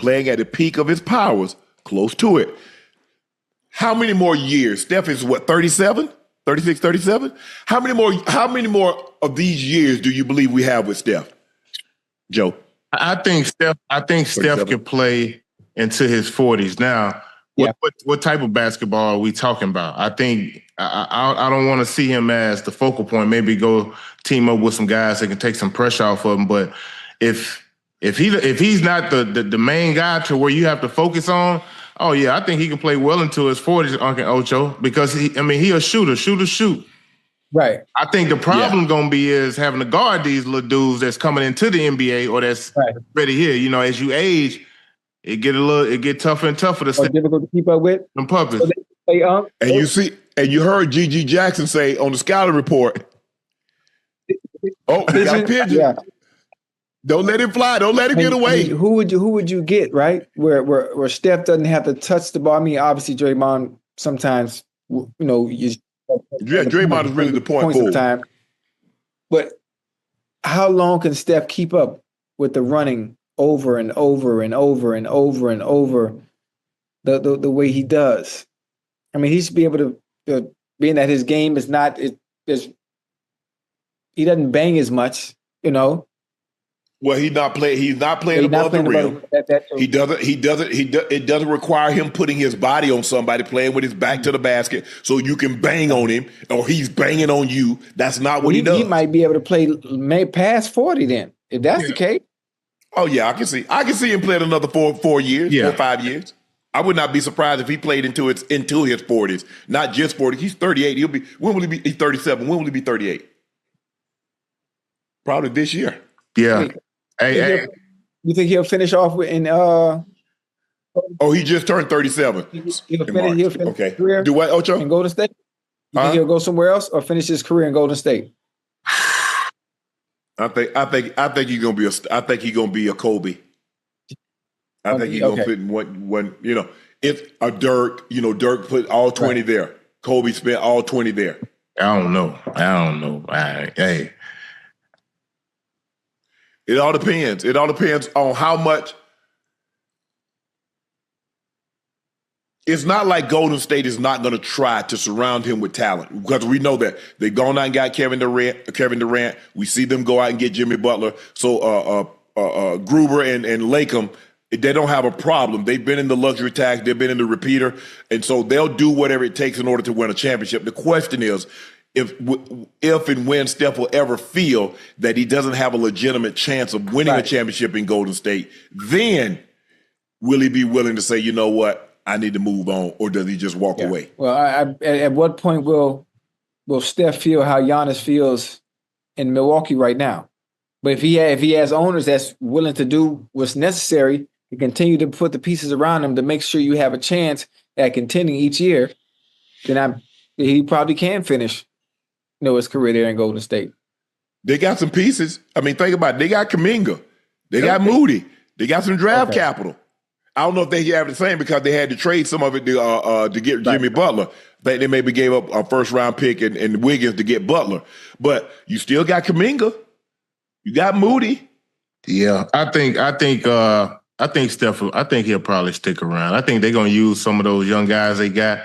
playing at the peak of his powers, close to it. How many more years? Steph is what, 37? 36, 37? How many more of these years do you believe we have with Steph? Joe? I think Steph can play into his 40s. Now, what type of basketball are we talking about? I think I don't want to see him as the focal point. Maybe go team up with some guys that can take some pressure off of him. But if he's not the main guy to where you have to focus on, oh yeah, I think he can play well into his 40s, Uncle Ocho, because he a shoot. Right. I think the problem gonna be is having to guard these little dudes that's coming into the NBA or that's ready here. You know, as you age, it get tougher and tougher to stay. Difficult to keep up with them puppies. So and you heard G.G. Jackson say on the scouting report, "Oh, he got a pigeon. Yeah. Don't let him fly. Don't let him get away." Who would you get, right? Where Steph doesn't have to touch the ball. I mean, obviously Draymond sometimes, Draymond is really the point forward. But how long can Steph keep up with the running over and over and over and over and over the way he does? I mean, he should be able to, being that his game is not, he doesn't bang as much, Well, he's not playing above the rim. It doesn't require him putting his body on somebody, playing with his back to the basket so you can bang on him or he's banging on you. That's not what he does. He might be able to play past 40 then, if that's the case. Oh yeah, I can see him playing another 4 years, 4 or 5 years. I would not be surprised if he played into his 40s, not just 40. He's 38. When will he be? He's 37. When will he be 38? Probably this year. Yeah. Hey. You think he'll finish off in? Oh, he just turned 37. He'll finish his career. Do what, Ocho? In Golden State. You think he'll go somewhere else or finish his career in Golden State? I think he's gonna be a Kobe. I think he's gonna fit in one. It's a Dirk. Dirk put all 20 there. Kobe spent all 20 there. I don't know. Hey. It all depends. It all depends on how much. It's not like Golden State is not going to try to surround him with talent because we know that they've gone out and got Kevin Durant. We see them go out and get Jimmy Butler. So Gruber and Latham, they don't have a problem. They've been in the luxury tax. They've been in the repeater. And so they'll do whatever it takes in order to win a championship. The question is, if and when Steph will ever feel that he doesn't have a legitimate chance of winning a championship in Golden State, then will he be willing to say, you know what, I need to move on, or does he just walk away? Well, at what point will Steph feel how Giannis feels in Milwaukee right now? But if he has owners that's willing to do what's necessary to continue to put the pieces around him to make sure you have a chance at contending each year, then he probably can finish his career there in Golden State. They got some pieces. I mean, think about it. They got Kuminga. They got Moody. They got some draft capital. I don't know if they have the same because they had to trade some of it to get Jimmy Butler. They maybe gave up a first-round pick and Wiggins to get Butler. But you still got Kuminga. You got Moody. Yeah, I think Steph. I think he'll probably stick around. I think they're gonna use some of those young guys they got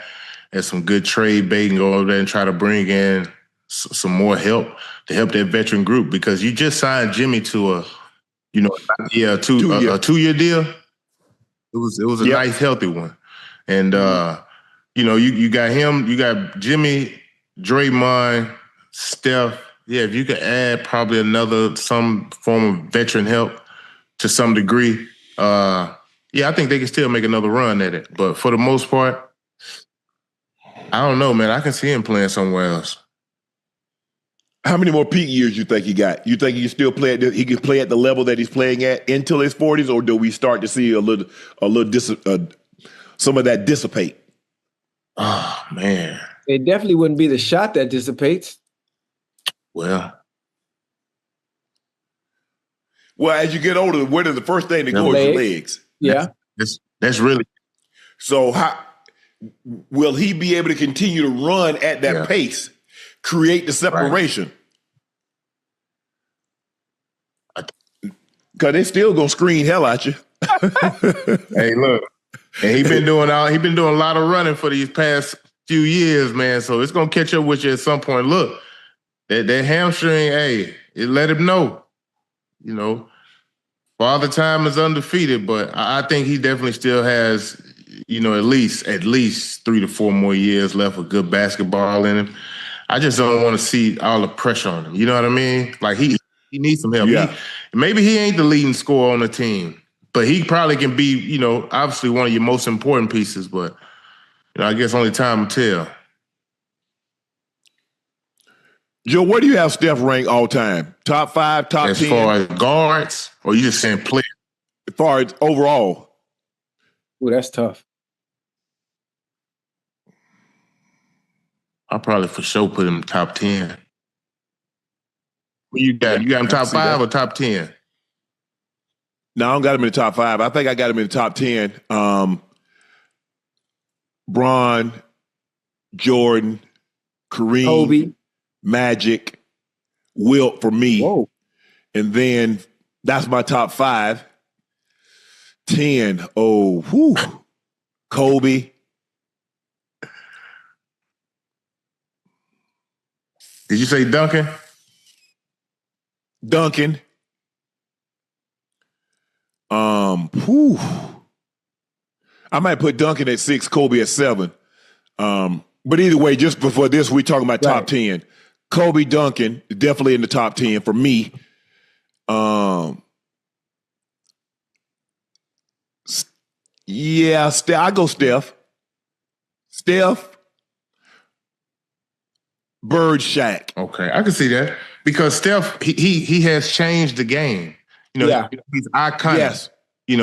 as some good trade bait and go over there and try to bring in some more help to help that veteran group because you just signed Jimmy to a 2-year deal. It was a nice, healthy one. And, you got him, you got Jimmy, Draymond, Steph. Yeah, if you could add probably some form of veteran help to some degree, I think they can still make another run at it. But for the most part, I don't know, man. I can see him playing somewhere else. How many more peak years you think he got? You think he can still play he can play at the level that he's playing at until his 40s, or do we start to see some of that dissipate? Oh man, it definitely wouldn't be the shot that dissipates. Well, as you get older, what is the first thing that goes? Your legs. Yeah, that's really. So how will he be able to continue to run at that pace? Create the separation. Because they still going to screen hell at you. Hey, look, and he been doing a lot of running for these past few years, man. So it's gonna catch up with you at some point. Look, that hamstring, hey, it let him know. You know, Father Time is undefeated, but I think he definitely still has, at least 3 to 4 more years left of good basketball in him. I just don't want to see all the pressure on him. You know what I mean? Like he needs some help. Yeah. Maybe he ain't the leading scorer on the team, but he probably can be, obviously one of your most important pieces. But I guess only time will tell. Joe, where do you have Steph ranked all time? Top 5, top 10? As far as guards, or you just saying players? As far as overall. Ooh, that's tough. I'll probably for sure put him in top 10. What you got? You got him top 5 or top 10? No, I don't got him in the top 5. I think I got him in the top 10. Bron, Jordan, Kareem, Kobe, Magic, Wilt for me. Whoa. And then that's my top 5. 10. Oh, whew. Kobe. Did you say Duncan? Duncan. Whew. I might put Duncan at 6, Kobe at 7. But either way, just before this, we're talking about top 10. Kobe, Duncan, definitely in the top 10 for me. Yeah, I go Steph. Steph, Bird, Shaq. Okay, I can see that because Steph he has changed the game. He's iconic. Yes. He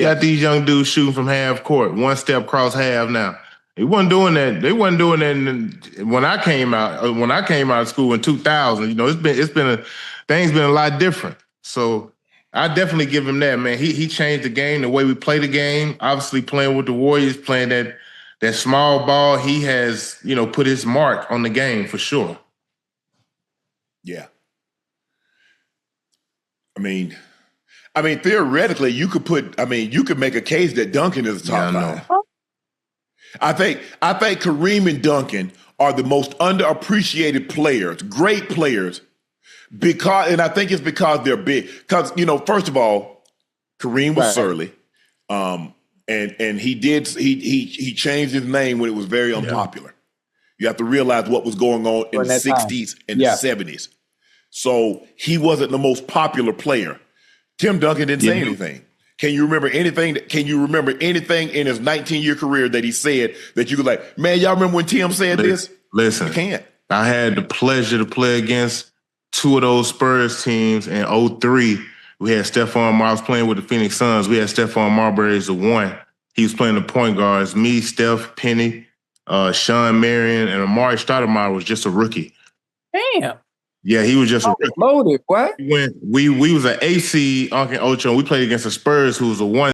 got these young dudes shooting from half court, one step cross half. Now he wasn't doing that. They wasn't doing that when I came out. When I came out of school in 2000, things been a lot different. So I definitely give him that, man. He changed the game, the way we play the game. Obviously, playing with the Warriors, playing that small ball, he has put his mark on the game for sure. Yeah. I mean, theoretically, you could make a case that Duncan is the top 5. I think Kareem and Duncan are the most underappreciated players, great players, and I think it's because they're big. Because, first of all, Kareem was surly. And he changed his name when it was very unpopular. You have to realize what was going on in the 60s and the 70s. So he wasn't the most popular player. Tim Duncan didn't say anything. Can you remember anything in his 19-year career that he said that you could like, man, y'all remember when Tim said this? Listen, you can't. I had the pleasure to play against 2 of those Spurs teams in 2003. We had Stephon Marbury. I was playing with the Phoenix Suns. We had Stephon Marbury as the 1. He was playing the point guards. Me, Steph, Penny, Sean Marion, and Amari Stoudemire was just a rookie. Damn. Yeah, he was just a loaded. What? We was an AC Uncle Ocho. We played against the Spurs, who was a 1